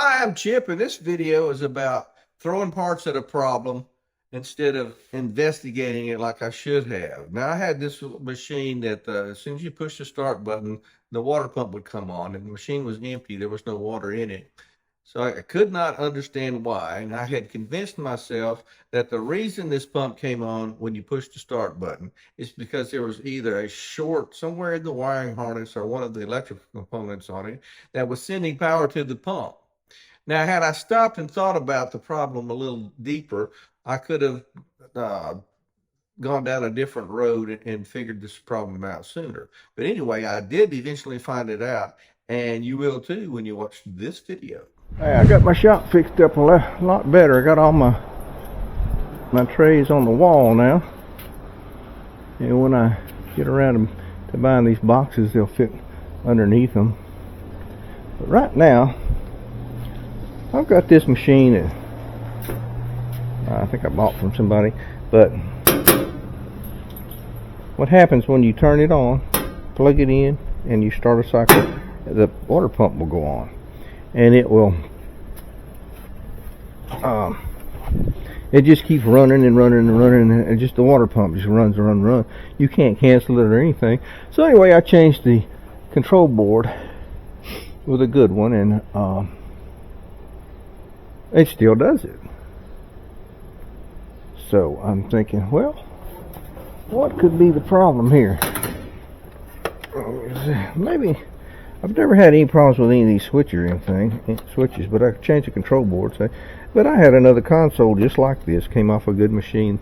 Hi, I'm Chip, and this video is about throwing parts at a problem instead of investigating it like I should have. Now, I had this machine that as soon as you push the start button, the water pump would come on, and the machine was empty. There was no water in it. So I could not understand why, and I had convinced myself that the reason this pump came on when you push the start button is because there was either a short somewhere in the wiring harness or one of the electrical components on it that was sending power to the pump. Now, had I stopped and thought about the problem a little deeper, I could have uh, gone down a different road and figured this problem out sooner. But anyway, I did eventually find it out, and you will too when you watch this video. Hey, I got my shop fixed up a lot better. I got all my trays on the wall now, and when I get around to buying these boxes, they'll fit underneath them. But right now, I've got this machine that I think I bought from somebody, but what happens when you turn it on, plug it in, and you start a cycle, the water pump will go on, and it will it just keeps running and running and running, and just the water pump just runs and runs and runs. You can't cancel it or anything. So anyway, I changed the control board with a good one, and it still does it. So I'm thinking, well, what could be the problem here? Maybe I've never had any problems with any of these switches, but I changed the control board. But I had another console just like this, came off a good machine,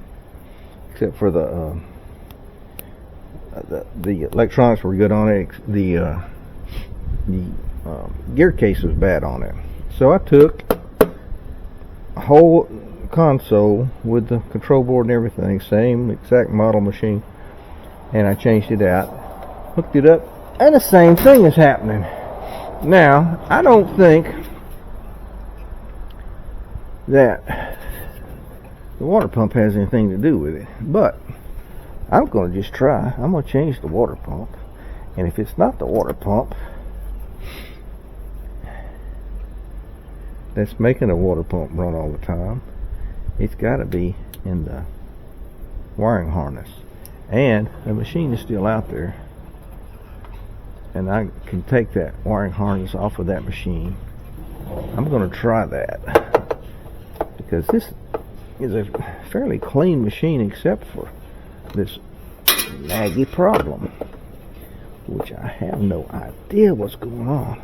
except for the electronics were good on it. The gear case was bad on it. So I took a whole console with the control board and everything, same exact model machine, and I changed it out, hooked it up, and the same thing is happening. Now, I don't think that the water pump has anything to do with it, but I'm going to just try. I'm going to change the water pump, and if it's not the water pump that's making the water pump run all the time, it's got to be in the wiring harness, and the machine is still out there, and I can take that wiring harness off of that machine. I'm going to try that, because this is a fairly clean machine except for this laggy problem, which I have no idea what's going on.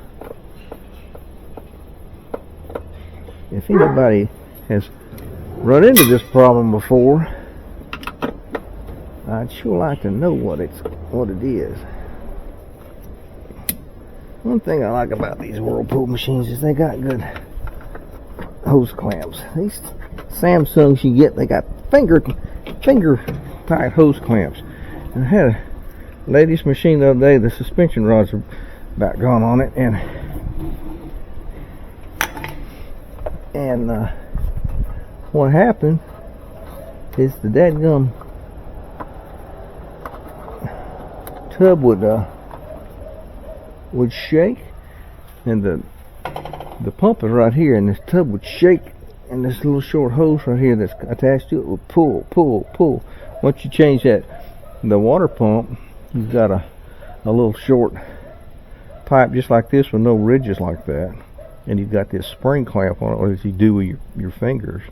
If anybody has run into this problem before, I'd sure like to know what it is. One thing I like about these Whirlpool machines is they got good hose clamps. These Samsungs you get, they got finger tight hose clamps. And I had a lady's machine the other day, the suspension rods are about gone on it, and what happened is the dadgum tub would shake, and the pump is right here, and this tub would shake, and this little short hose right here that's attached to it would pull. Once you change the water pump, you've got a little short pipe just like this with no ridges like that, and you've got this spring clamp on it as you do with your fingers,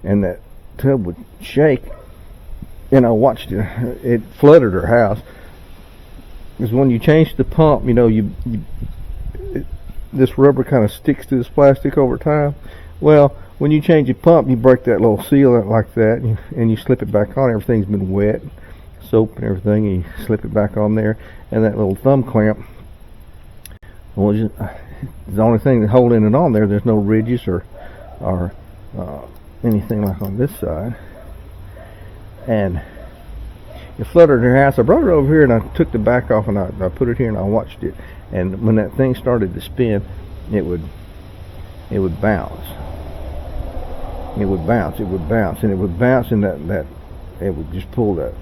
and that tub would shake. And I watched it flooded her house, because when you change the pump, this rubber kind of sticks to this plastic over time. Well, when you change the pump, you break that little seal like that, and you slip it back on. Everything's been wet, soap and everything, and you slip it back on there, and that little thumb clamp, well, it's the only thing that's holding it on there. There's no ridges or anything like on this side, and it flooded her house. I brought it over here and I took the back off, and I put it here and I watched it, and when that thing started to spin, it would bounce. It would bounce, and it would bounce, and that it would just pull that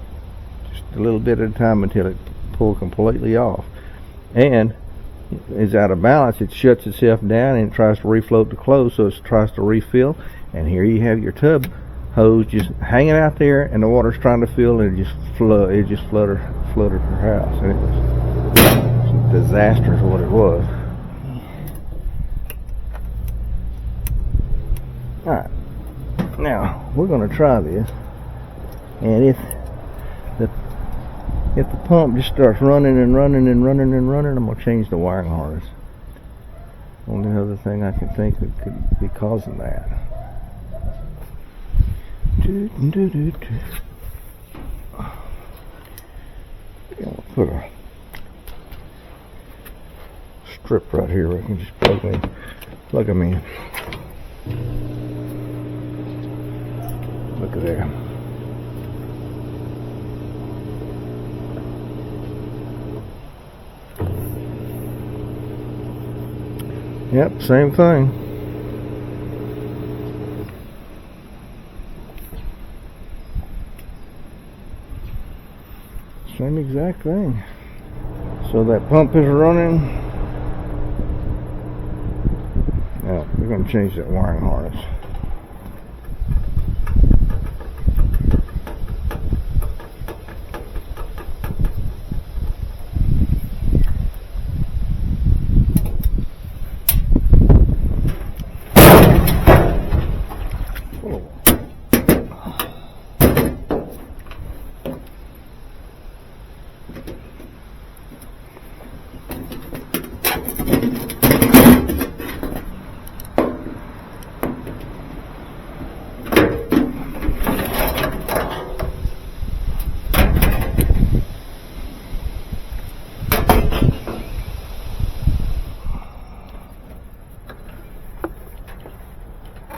just a little bit at a time until it pulled completely off. And is out of balance, it shuts itself down and it tries to refloat to close, so it tries to refill. And here you have your tub hose just hanging out there, and the water's trying to fill, and it just flooded her house, and it was a disaster is what it was. Alright, now we're going to try this, and if the pump just starts running and running and running and running, I'm going to change the wiring harness. Only other thing I can think that could be causing that. I'll put a strip right here where I can just plug them in. Look at there. Yep, same thing. Same exact thing. So that pump is running. Now we're going to change that wiring harness.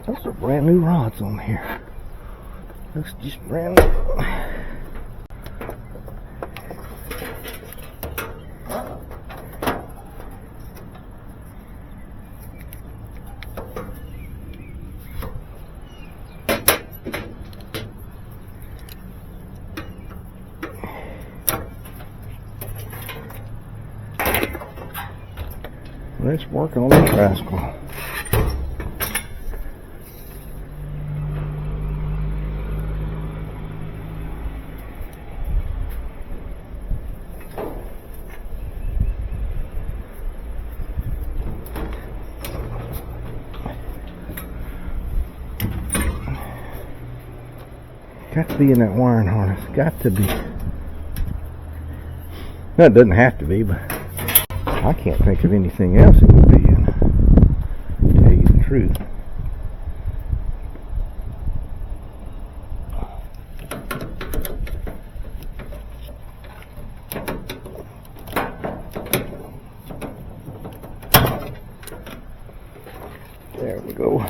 Those are brand new rods on here. Looks just brand new. Let's work on this rascal. Got to be in that wiring harness. Got to be. No, it doesn't have to be, but I can't think of anything else it would be in. To tell you the truth. There we go.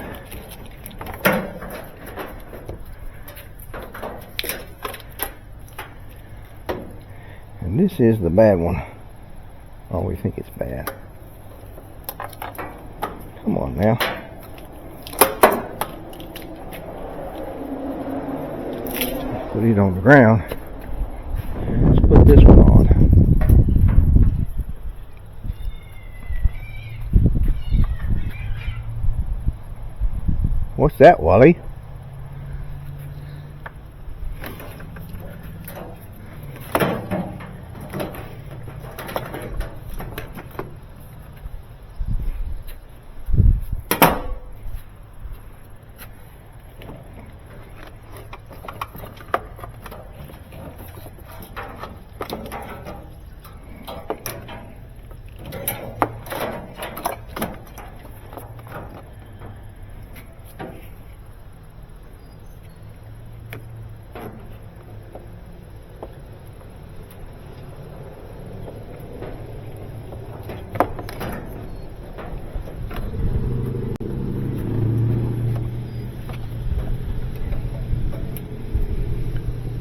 And this is the bad one. Oh, we think it's bad. Come on now. Put it on the ground. Let's put this one on. What's that, Wally?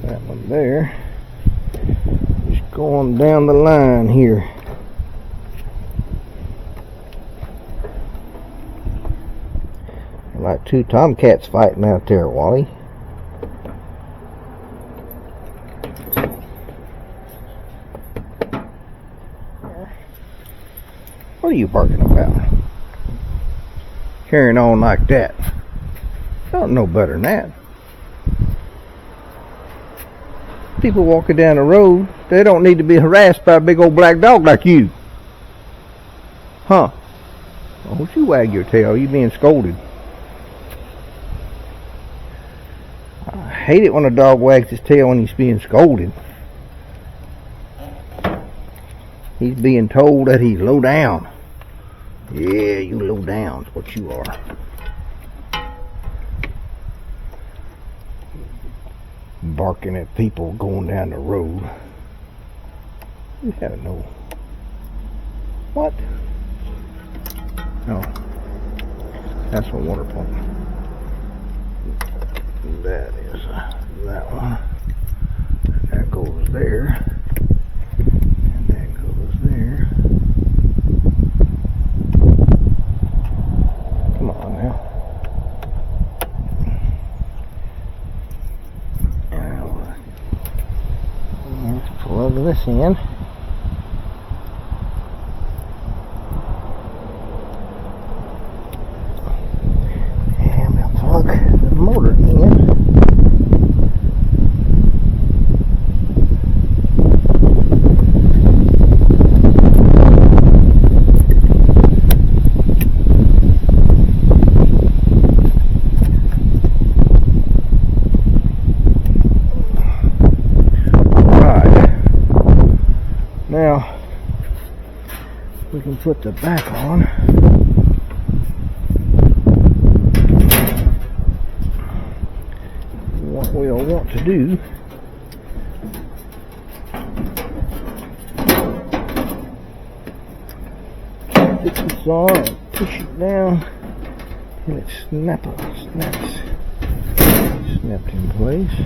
That one there. Just going down the line here. Like two tomcats fighting out there, Wally. are you barking about? Carrying on like that. Don't know better than that. People walking down the road, they don't need to be harassed by a big old black dog like you. Huh? Don't you wag your tail, you being scolded. I hate it when a dog wags his tail when he's being scolded. He's being told that he's low down. Yeah, you low down is what you are. Barking at people going down the road. You gotta know. What? No. That's a water pump. That is that one. And that goes there. And that goes there. Come on now. Let's plug this in. And we'll plug the motor in. Now we can put the back on. What we'll want to do put this on and push it down till it snaps in place.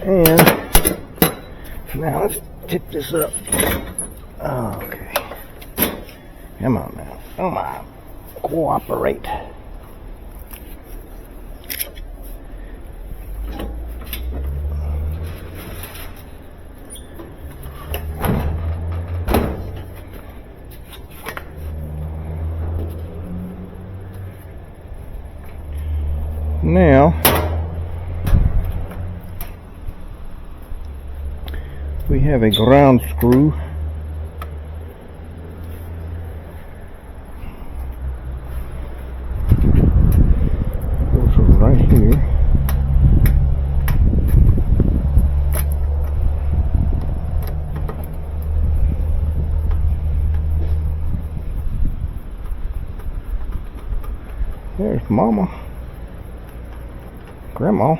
And now let's tip this up. Okay. Come on now. Come on. Cooperate. Now we have a ground screw. Goes from right here. There's Mama, Grandma.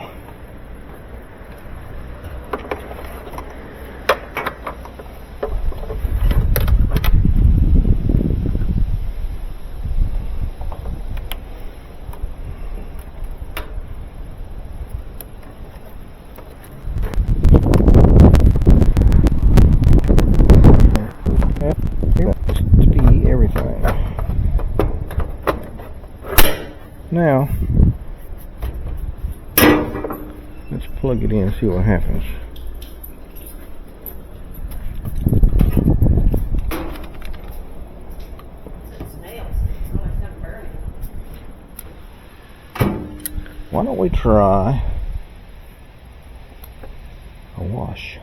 Now, let's plug it in and see what happens. Why don't we try a wash?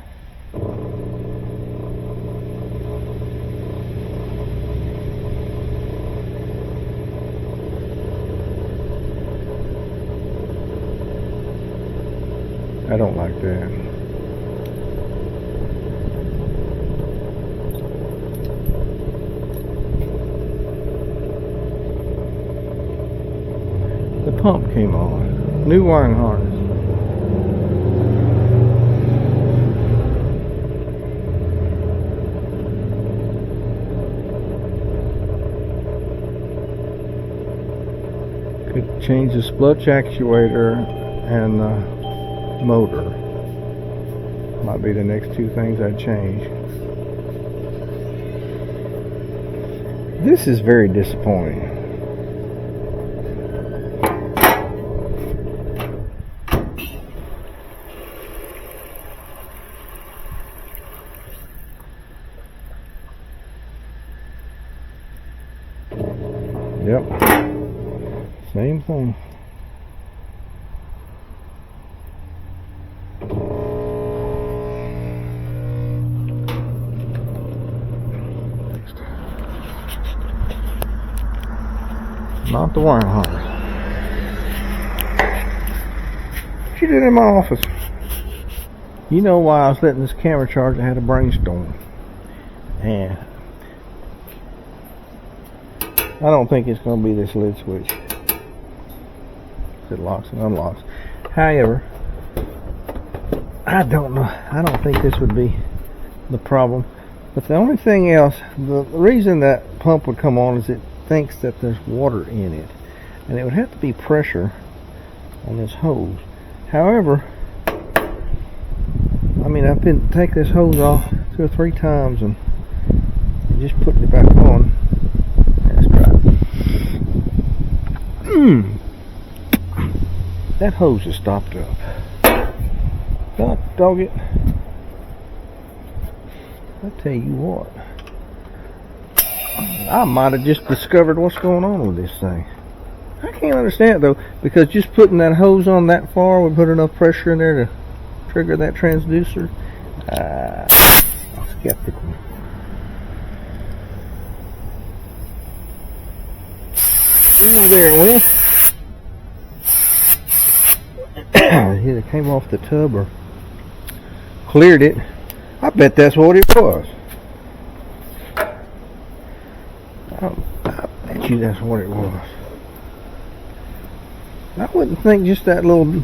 I don't like that. pump came on. New wiring harness. Could change the splutch actuator and the motor. Might be the next two things I'd change. This is very disappointing. Yep. Same thing. Not the wiring harness. She did it in my office. You know why I was letting this camera charge? I had a brainstorm. And I don't think it's going to be this lid switch. It locks and unlocks. However, I don't know. I don't think this would be the problem. But the only thing else, the reason that pump would come on is it thinks that there's water in it, and it would have to be pressure on this hose. However, I mean, I've been take this hose off 2 or 3 times and just putting it back on. Let's try it. That hose is stopped up. Dog it. I tell you what, I might have just discovered what's going on with this thing. I can't understand it though, because just putting that hose on that far would put enough pressure in there to trigger that transducer. I'm skeptical. Oh, there it went. Either came off the tub or cleared it. I bet that's what it was. I bet you that's what it was. I wouldn't think just that little.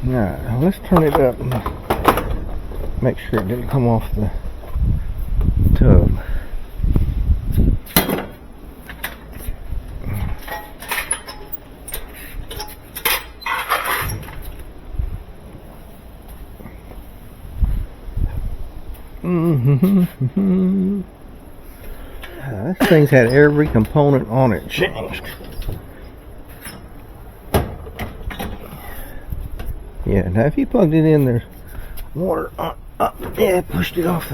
Alright, let's turn it up and make sure it didn't come off the tub. This thing's had every component on it changed. Yeah, now if you plugged it in, there's water up. Yeah, pushed it off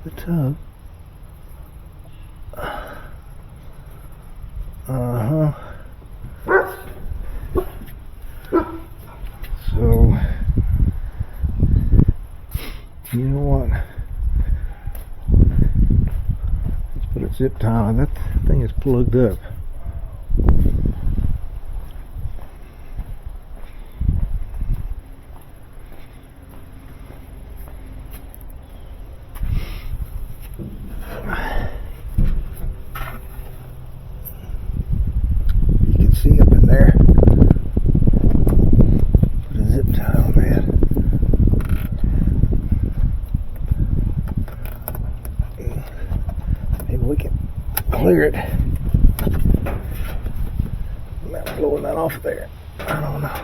the tub. So, you know what? Let's put a zip tie on. That thing is plugged up. You can see up in there. Put a zip tie on that. Maybe we can clear it. I'm not blowing that off there. I don't know.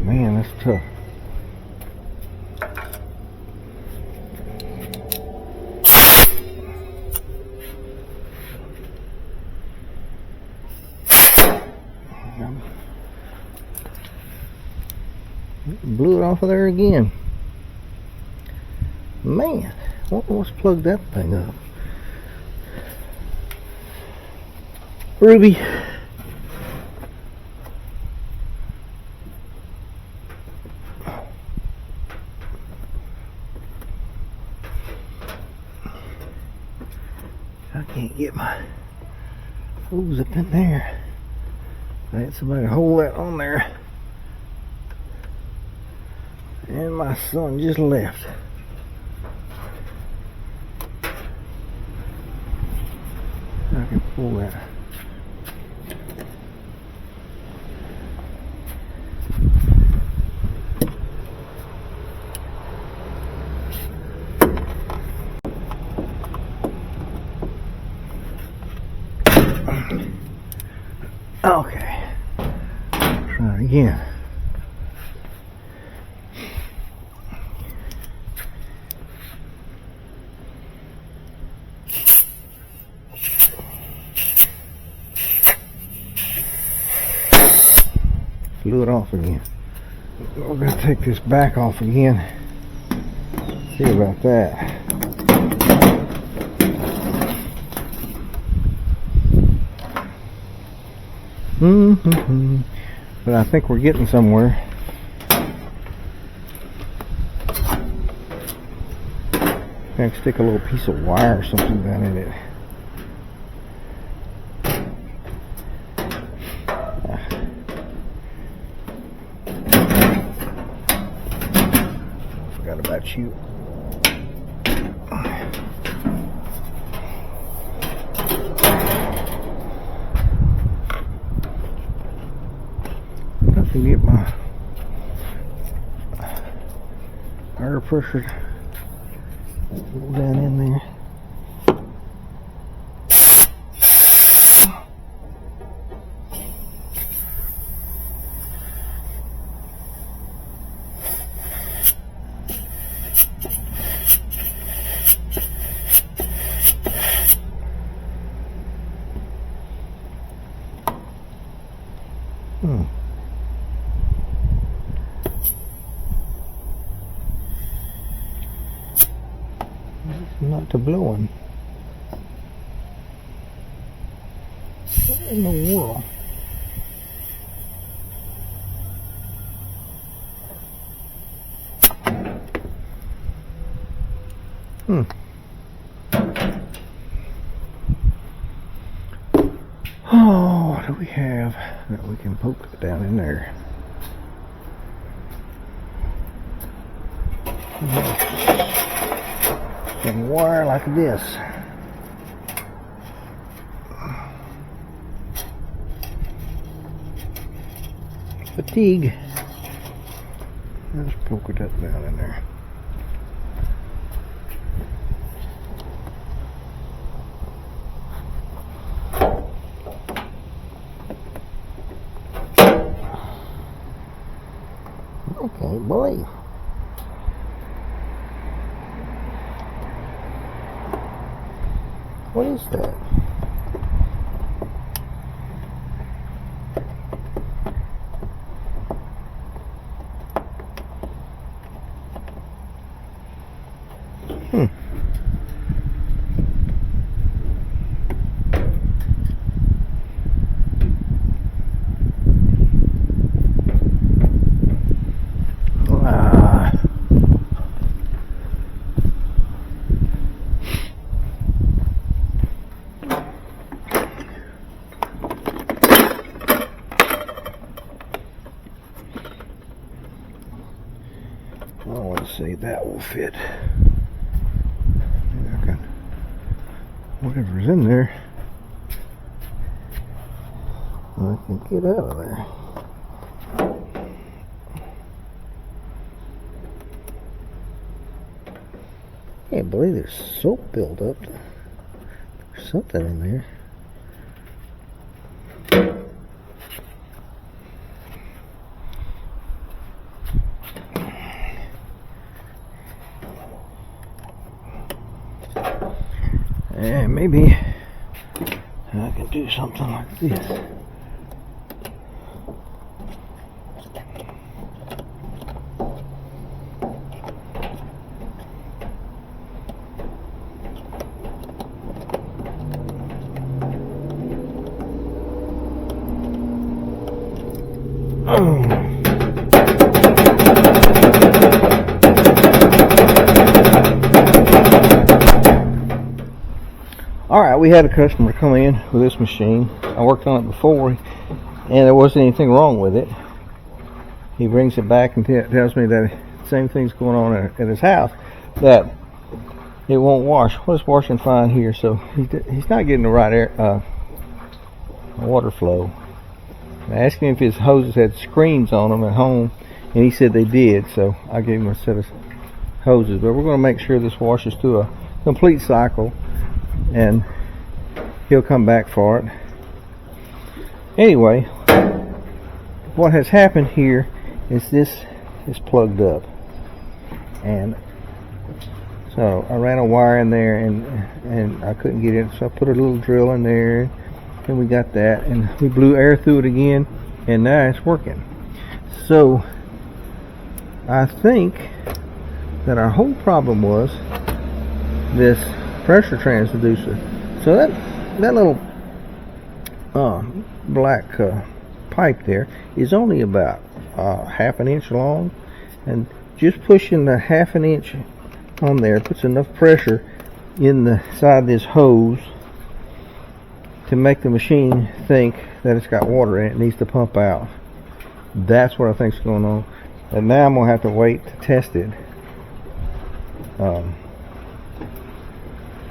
Man, that's tough. Blew it off of there again. Man, what's plugged that thing up? Ruby. I can't get my hose up in there. I had somebody hold that on there. And my son just left. I can pull that. Okay. Try it again. Blew it off again. We're going to take this back off again. See about that. But I think we're getting somewhere. I can stick a little piece of wire or something down in it. Forgot about you. I can get my air pressure down in there. Not to blowing. What in the world? Oh, what do we have that we can poke down in there? Some wire like this. Fatigue. Let's poke it up down in there. Okay, boy. What is that? Oh, let's see, that will fit. Maybe I can, whatever's in there, I can get out of there. Can't believe there's soap buildup. There's something in there. And maybe I can do something like this. Alright, we had a customer come in with this machine. I worked on it before and there wasn't anything wrong with it. He brings it back and tells me that same thing's going on at his house, that it won't wash. Well, it's washing fine here, so he's not getting the right air, water flow. I asked him if his hoses had screens on them at home, and he said they did, so I gave him a set of hoses. But we're going to make sure this washes through a complete cycle, and he'll come back for it. Anyway, what has happened here is this is plugged up, and so I ran a wire in there, and I couldn't get it, so I put a little drill in there, and we got that, and we blew air through it again, and now it's working. So I think that our whole problem was this pressure transducer. So that little black pipe there is only about half an inch long, and just pushing the half an inch on there puts enough pressure in the side of this hose to make the machine think that it's got water in it, needs to pump out. That's what I think's going on. And now I'm gonna have to wait to test it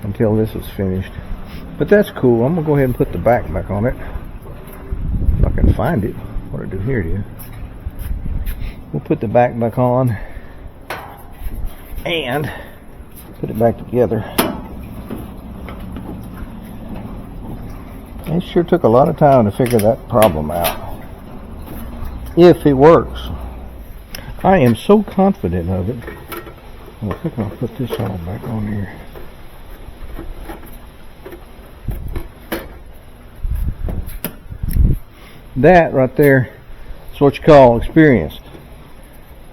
until this is finished. But that's cool. I'm gonna go ahead and put the back on it if I can find it. What do I do here? We'll put the back on and put it back together. It sure took a lot of time to figure that problem out. If it works. I am so confident of it. I think I'll put this all back on here. That right there is what you call experienced.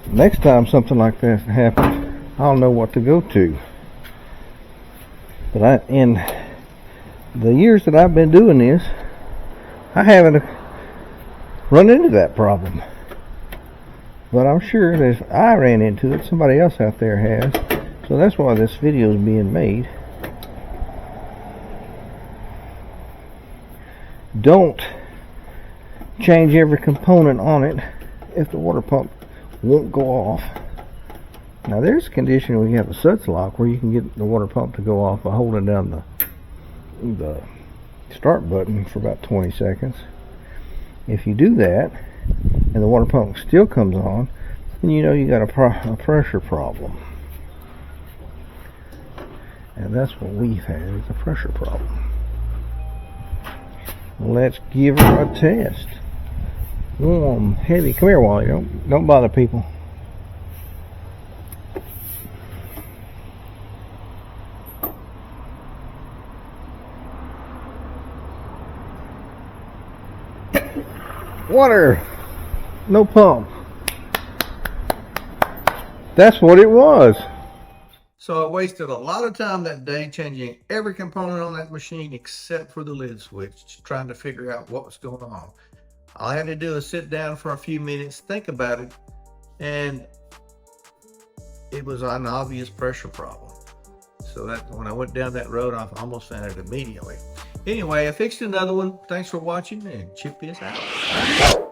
Next time something like that happens, I'll know what to go to. But in the years that I've been doing this, I haven't run into that problem. But I'm sure that if I ran into it, somebody else out there has. So that's why this video is being made. Don't change every component on it if the water pump won't go off. Now there's a condition where you have a suds lock where you can get the water pump to go off by holding down the start button for about 20 seconds. If you do that and the water pump still comes on, then you know you got a pressure problem. And that's what we've had, is a pressure problem. Let's give her a test. Warm, heavy. Come here, Wally. Don't bother people. Water. No pump. That's what it was. So I wasted a lot of time that day changing every component on that machine except for the lid switch, trying to figure out what was going on. All I had to do is sit down for a few minutes, think about it, and it was an obvious pressure problem. So that when I went down that road, I almost found it immediately. Anyway, I fixed another one. Thanks for watching, and Chip is out.